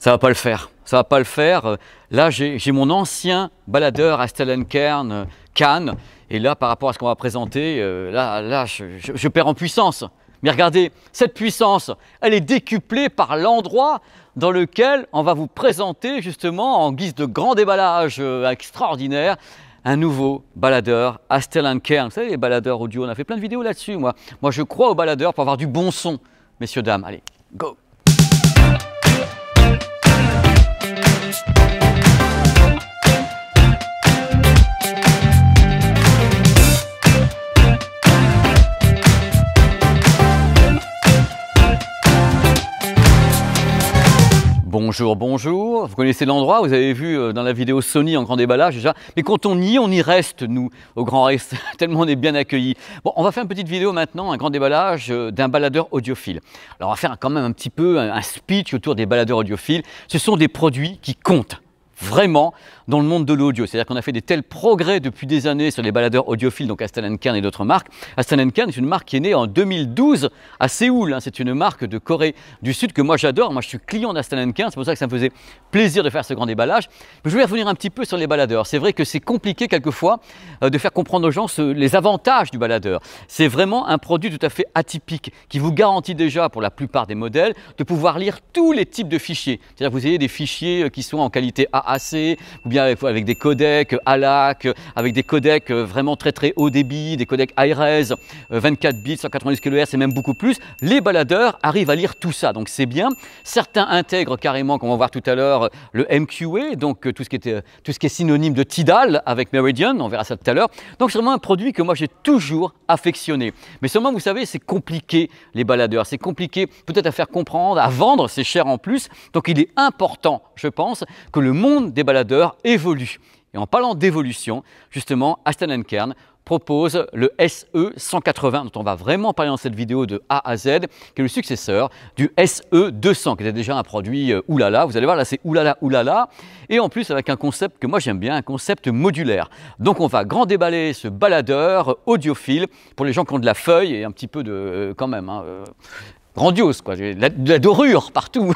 Ça va pas le faire. Ça va pas le faire. Là, j'ai mon ancien baladeur Astel & Kern Cannes. Et là, par rapport à ce qu'on va présenter, je perds en puissance. Mais regardez, cette puissance, elle est décuplée par l'endroit dans lequel on va vous présenter justement en guise de grand déballage extraordinaire un nouveau baladeur Astel & Kern. Vous savez, les baladeurs audio, on a fait plein de vidéos là-dessus. Moi, je crois aux baladeurs pour avoir du bon son, messieurs, dames. Allez, go! Bonjour, bonjour, vous connaissez l'endroit, vous avez vu dans la vidéo Sony en grand déballage déjà, mais quand on y reste nous, au Grand Rex, tellement on est bien accueillis. Bon, on va faire une petite vidéo maintenant, un grand déballage d'un baladeur audiophile. Alors on va faire quand même un petit peu un speech autour des baladeurs audiophiles. Ce sont des produits qui comptent vraiment dans le monde de l'audio. C'est-à-dire qu'on a fait des tels progrès depuis des années sur les baladeurs audiophiles, donc Astel & Kern et d'autres marques. Astel & Kern, c'est une marque qui est née en 2012 à Séoul. C'est une marque de Corée du Sud que moi j'adore. Moi je suis client d'Astel & Kern, c'est pour ça que ça me faisait plaisir de faire ce grand déballage. Mais je voulais revenir un petit peu sur les baladeurs. C'est vrai que c'est compliqué quelquefois de faire comprendre aux gens les avantages du baladeur. C'est vraiment un produit tout à fait atypique qui vous garantit déjà pour la plupart des modèles de pouvoir lire tous les types de fichiers. C'est-à-dire que vous ayez des fichiers qui sont en qualité AAC ou bien avec des codecs ALAC, avec des codecs vraiment très haut débit, des codecs iRes, 24 bits, 190 kHz et même beaucoup plus. Les baladeurs arrivent à lire tout ça, donc c'est bien. Certains intègrent carrément, comme on va voir tout à l'heure, le MQA, donc tout ce qui est synonyme de Tidal avec Meridian, on verra ça tout à l'heure. Donc c'est vraiment un produit que moi j'ai toujours affectionné. Mais seulement, vous savez, c'est compliqué les baladeurs, c'est compliqué peut-être à faire comprendre, à vendre, c'est cher en plus. Donc il est important, je pense, que le monde des baladeurs évolue. Et en parlant d'évolution, justement, Astel & Kern propose le SE180, dont on va vraiment parler dans cette vidéo de A à Z, qui est le successeur du SE200, qui était déjà un produit oulala. Vous allez voir, là c'est oulala, oulala. Et en plus, avec un concept que moi j'aime bien, un concept modulaire. Donc on va grand déballer ce baladeur audiophile pour les gens qui ont de la feuille et un petit peu de, quand même, grandiose, quoi. De la dorure partout.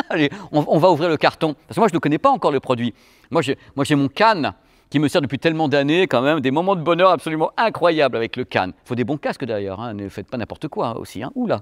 Allez, on va ouvrir le carton. Parce que moi, je ne connais pas encore le produit. Moi, j'ai mon Cannes qui me sert depuis tellement d'années, quand même, des moments de bonheur absolument incroyables avec le Cannes. Il faut des bons casques d'ailleurs, hein. Ne faites pas n'importe quoi aussi. Hein. Oula.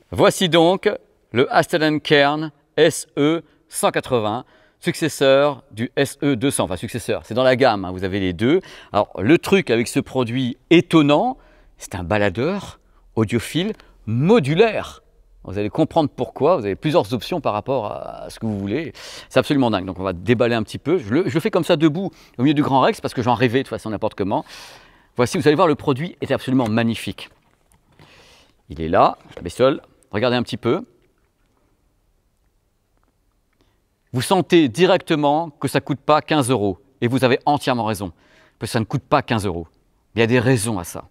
Voici donc le Astel & Kern SE180. Successeur du SE200, enfin successeur, c'est dans la gamme, hein, vous avez les deux. Alors le truc avec ce produit étonnant, c'est un baladeur audiophile modulaire. Vous allez comprendre pourquoi, vous avez plusieurs options par rapport à ce que vous voulez. C'est absolument dingue, donc on va déballer un petit peu. Je le fais comme ça debout au milieu du Grand Rex parce que j'en rêvais de toute façon n'importe comment. Voici, vous allez voir, le produit est absolument magnifique. Il est là, je baisse seul, regardez un petit peu. Vous sentez directement que ça ne coûte pas 15 €. Et vous avez entièrement raison, parce que ça ne coûte pas 15 €. Il y a des raisons à ça.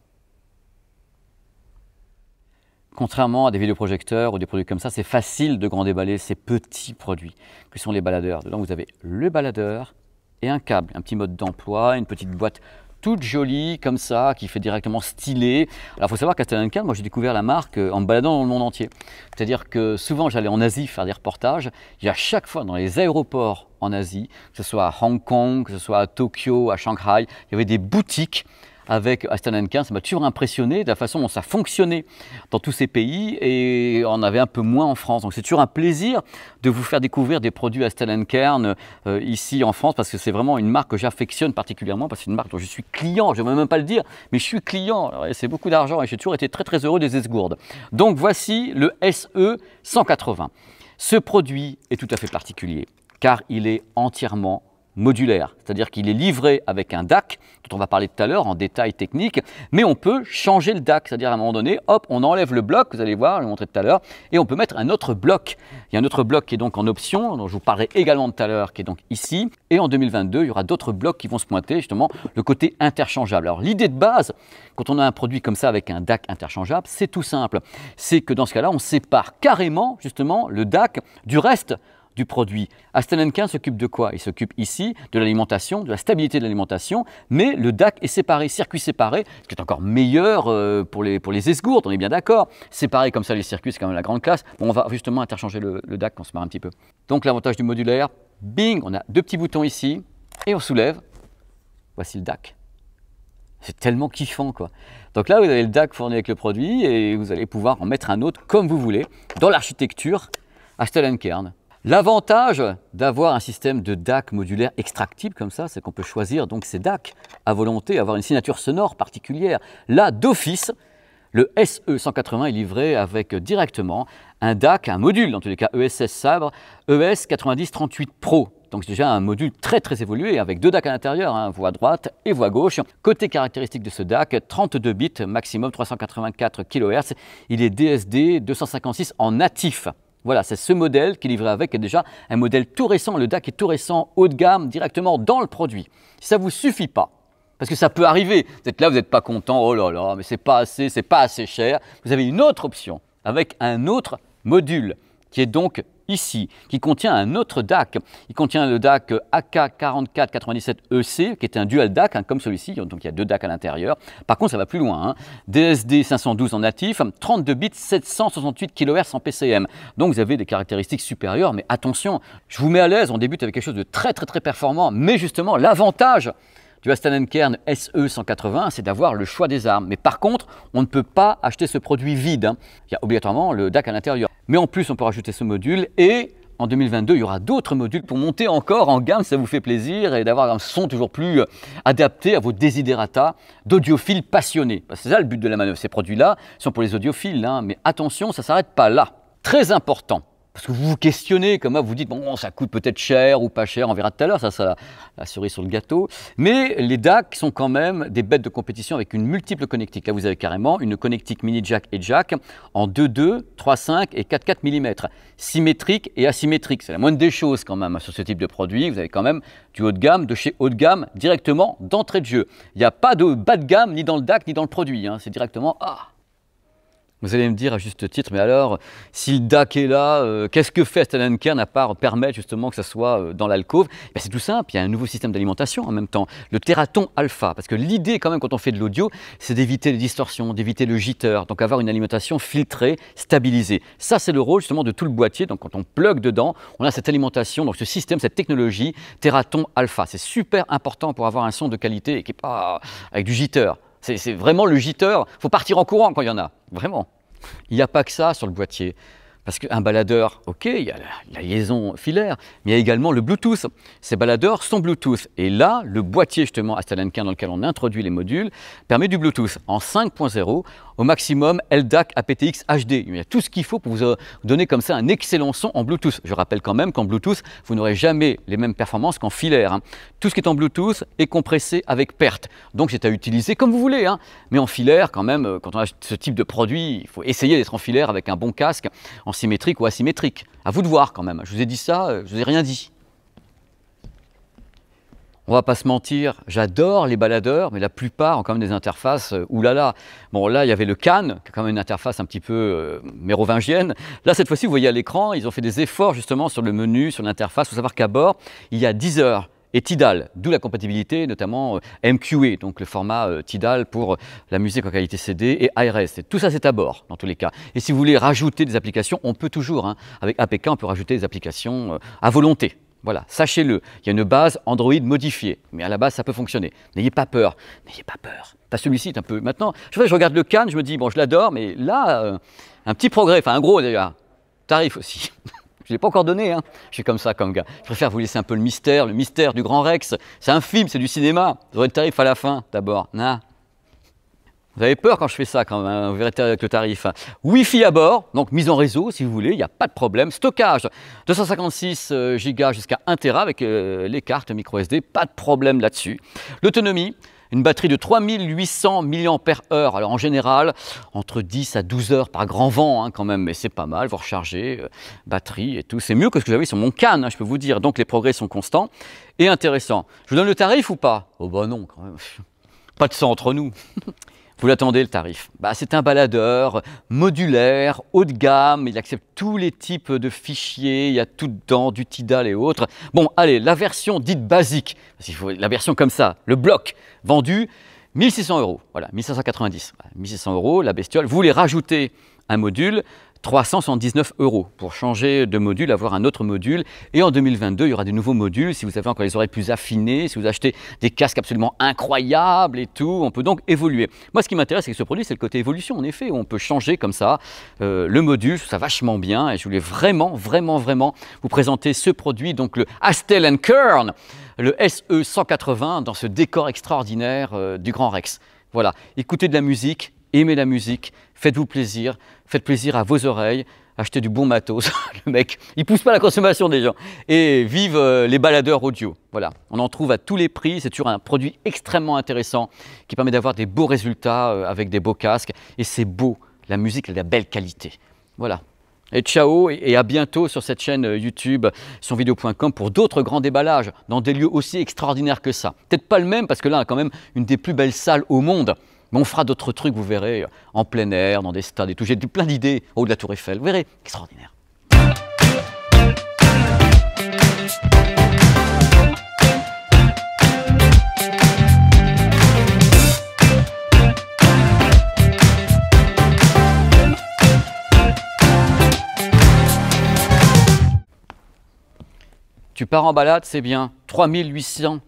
Contrairement à des vidéoprojecteurs ou des produits comme ça, c'est facile de grand déballer ces petits produits que sont les baladeurs. Dedans, vous avez le baladeur et un câble, un petit mode d'emploi, une petite boîte toute jolie comme ça, qui fait directement stylé. Alors il faut savoir qu'Astel & Kern, moi j'ai découvert la marque en me baladant dans le monde entier. C'est-à-dire que souvent j'allais en Asie faire des reportages, et à chaque fois dans les aéroports en Asie, que ce soit à Hong Kong, que ce soit à Tokyo, à Shanghai, il y avait des boutiques avec Astel & Kern. Ça m'a toujours impressionné de la façon dont ça fonctionnait dans tous ces pays et on avait un peu moins en France. Donc c'est toujours un plaisir de vous faire découvrir des produits Astel & Kern ici en France parce que c'est vraiment une marque que j'affectionne particulièrement parce que c'est une marque dont je suis client, je ne vais même pas le dire, mais je suis client. C'est beaucoup d'argent et j'ai toujours été très heureux des esgourdes. Donc voici le SE180. Ce produit est tout à fait particulier car il est entièrement modulaire, c'est-à-dire qu'il est livré avec un DAC, dont on va parler tout à l'heure en détail technique, mais on peut changer le DAC, c'est-à-dire à un moment donné, hop, on enlève le bloc, vous allez voir, je vais vous montrer tout à l'heure, et on peut mettre un autre bloc. Il y a un autre bloc qui est donc en option, dont je vous parlerai également tout à l'heure, qui est donc ici, et en 2022, il y aura d'autres blocs qui vont se pointer, justement, le côté interchangeable. Alors l'idée de base, quand on a un produit comme ça avec un DAC interchangeable, c'est tout simple, c'est que dans ce cas-là, on sépare carrément, justement, le DAC du reste du produit. Aston & Kern s'occupe de quoi? Il s'occupe ici de l'alimentation, de la stabilité de l'alimentation, mais le DAC est séparé, circuit séparé, ce qui est encore meilleur pour les esgourdes, on est bien d'accord. Séparer comme ça les circuits, c'est quand même la grande classe. Bon, on va justement interchanger le DAC, on se marre un petit peu. Donc l'avantage du modulaire, bing, on a deux petits boutons ici, et on soulève. Voici le DAC. C'est tellement kiffant, quoi. Donc là, vous avez le DAC fourni avec le produit et vous allez pouvoir en mettre un autre comme vous voulez dans l'architecture Aston & Kern. L'avantage d'avoir un système de DAC modulaire extractible comme ça, c'est qu'on peut choisir donc ces DAC à volonté, avoir une signature sonore particulière. Là, d'office, le SE180 est livré avec directement un DAC, un module, dans tous les cas ES16 Sabre, ES9038 Pro. Donc c'est déjà un module très évolué avec deux DAC à l'intérieur, hein, voix droite et voix gauche. Côté caractéristique de ce DAC, 32 bits maximum, 384 kHz. Il est DSD 256 en natif. Voilà, c'est ce modèle qui est livré avec, est déjà un modèle tout récent. Le DAC est tout récent, haut de gamme, directement dans le produit. Si ça ne vous suffit pas, parce que ça peut arriver, vous êtes là, vous n'êtes pas content, oh là là, mais c'est pas assez cher. Vous avez une autre option avec un autre module qui est donc ici, qui contient un autre DAC. Il contient le DAC AK4497EC, qui est un dual DAC, hein, comme celui-ci, donc il y a deux DAC à l'intérieur. Par contre, ça va plus loin, hein. DSD 512 en natif, 32 bits, 768 kHz en PCM. Donc vous avez des caractéristiques supérieures, mais attention, je vous mets à l'aise, on débute avec quelque chose de très performant, mais justement, l'avantage du Aston & Kern SE180, c'est d'avoir le choix des armes. Mais par contre, on ne peut pas acheter ce produit vide, hein. Il y a obligatoirement le DAC à l'intérieur. Mais en plus, on peut rajouter ce module et en 2022, il y aura d'autres modules pour monter encore en gamme, ça vous fait plaisir, et d'avoir un son toujours plus adapté à vos desiderata d'audiophiles passionnés. C'est ça le but de la manœuvre. Ces produits-là sont pour les audiophiles, hein, mais attention, ça ne s'arrête pas là. Très important. Parce que vous vous questionnez, comme vous dites, bon, ça coûte peut-être cher ou pas cher, on verra tout à l'heure, ça la cerise sur le gâteau. Mais les DAC sont quand même des bêtes de compétition avec une multiple connectique. Là, vous avez carrément une connectique mini jack et jack en 2.2, 3.5 et 4.4 mm. Symétrique et asymétrique, c'est la moindre des choses quand même sur ce type de produit. Vous avez quand même du haut de gamme, de chez haut de gamme, directement d'entrée de jeu. Il n'y a pas de bas de gamme ni dans le DAC ni dans le produit, hein. C'est directement Vous allez me dire à juste titre, mais alors, si le DAC est là, qu'est-ce que fait Aston & Kern à part permettre justement que ça soit dans l'alcôve? C'est tout simple, il y a un nouveau système d'alimentation en même temps, le Teraton Alpha. Parce que l'idée quand même quand on fait de l'audio, c'est d'éviter les distorsions, d'éviter le jitter, donc avoir une alimentation filtrée, stabilisée. Ça c'est le rôle justement de tout le boîtier, donc quand on plug dedans, on a cette alimentation, donc ce système, cette technologie Teraton Alpha. C'est super important pour avoir un son de qualité et qui n'est pas avec du jitter. C'est vraiment le jitter, il faut partir en courant quand il y en a, vraiment. Il n'y a pas que ça sur le boîtier, parce qu'un baladeur, ok, il y a la liaison filaire, mais il y a également le Bluetooth. Ces baladeurs sont Bluetooth. Et là, le boîtier justement Aston & Kern dans lequel on introduit les modules permet du Bluetooth en 5.0, au maximum LDAC aptX HD. Il y a tout ce qu'il faut pour vous donner comme ça un excellent son en Bluetooth. Je rappelle quand même qu'en Bluetooth, vous n'aurez jamais les mêmes performances qu'en filaire, hein. Tout ce qui est en Bluetooth est compressé avec perte. Donc c'est à utiliser comme vous voulez, hein. Mais en filaire, quand même, quand on a ce type de produit, il faut essayer d'être en filaire avec un bon casque, en symétrique ou asymétrique. À vous de voir quand même. Je vous ai dit ça, je vous ai rien dit. On va pas se mentir, j'adore les baladeurs, mais la plupart ont quand même des interfaces oulala. Bon, là, il y avait le Can, qui a quand même une interface un petit peu mérovingienne. Là, cette fois-ci, vous voyez à l'écran, ils ont fait des efforts justement sur le menu, sur l'interface. Il faut savoir qu'à bord, il y a Deezer et Tidal, d'où la compatibilité, notamment MQA, donc le format Tidal pour la musique en qualité CD, et ARS. Et tout ça, c'est à bord, dans tous les cas. Et si vous voulez rajouter des applications, on peut toujours, hein. Avec APK, on peut rajouter des applications à volonté. Voilà, sachez-le, il y a une base Android modifiée, mais à la base ça peut fonctionner. N'ayez pas peur, n'ayez pas peur. Celui-ci est un peu... Maintenant, je regarde le Can, je me dis, bon, je l'adore, mais là, un petit progrès, enfin un gros d'ailleurs, tarif aussi. Je ne l'ai pas encore donné, hein. Je suis comme ça, comme gars. Je préfère vous laisser un peu le mystère du Grand Rex. C'est un film, c'est du cinéma. Vous aurez le tarif à la fin, d'abord. Nah. Vous avez peur quand je fais ça, quand même, vous verrez avec le tarif. Wi-Fi à bord, donc mise en réseau si vous voulez, il n'y a pas de problème. Stockage, 256 Go jusqu'à 1 Tera avec les cartes micro SD, pas de problème là-dessus. L'autonomie, une batterie de 3800 mAh, alors en général, entre 10 à 12 heures par grand vent, hein, quand même, mais c'est pas mal, vous rechargez, batterie et tout. C'est mieux que ce que j'avais sur mon Can, hein, je peux vous dire. Donc les progrès sont constants et intéressants. Je vous donne le tarif ou pas? Oh bah non, quand même. Pas de ça entre nous. Vous l'attendez le tarif. C'est un baladeur modulaire, haut de gamme, il accepte tous les types de fichiers, il y a tout dedans, du Tidal et autres. Bon, allez, la version dite basique, parce qu'il faut la version comme ça, le bloc, vendu 1600 €, voilà, 1590, 1600 €, la bestiole. Vous voulez rajouter un module, 379 € pour changer de module, avoir un autre module. Et en 2022, il y aura des nouveaux modules. Si vous avez encore les oreilles plus affinées, si vous achetez des casques absolument incroyables et tout, on peut donc évoluer. Moi, ce qui m'intéresse avec ce produit, c'est le côté évolution. En effet, on peut changer comme ça le module. Je trouve ça vachement bien. Et je voulais vraiment vous présenter ce produit, donc le Hastel & Kern, le SE180, dans ce décor extraordinaire du Grand Rex. Voilà, écoutez de la musique. Aimez la musique, faites-vous plaisir, faites plaisir à vos oreilles, achetez du bon matos. Le mec, il pousse pas la consommation des gens. Et vive les baladeurs audio. Voilà, on en trouve à tous les prix. C'est toujours un produit extrêmement intéressant qui permet d'avoir des beaux résultats avec des beaux casques. Et c'est beau, la musique a de la belle qualité. Voilà. Et ciao et à bientôt sur cette chaîne YouTube sonvideo.com pour d'autres grands déballages dans des lieux aussi extraordinaires que ça. Peut-être pas le même parce que là, on a quand même une des plus belles salles au monde. Mais on fera d'autres trucs, vous verrez, en plein air, dans des stades et tout. J'ai plein d'idées au haut de la Tour Eiffel. Vous verrez, extraordinaire. Tu pars en balade, c'est bien. 3800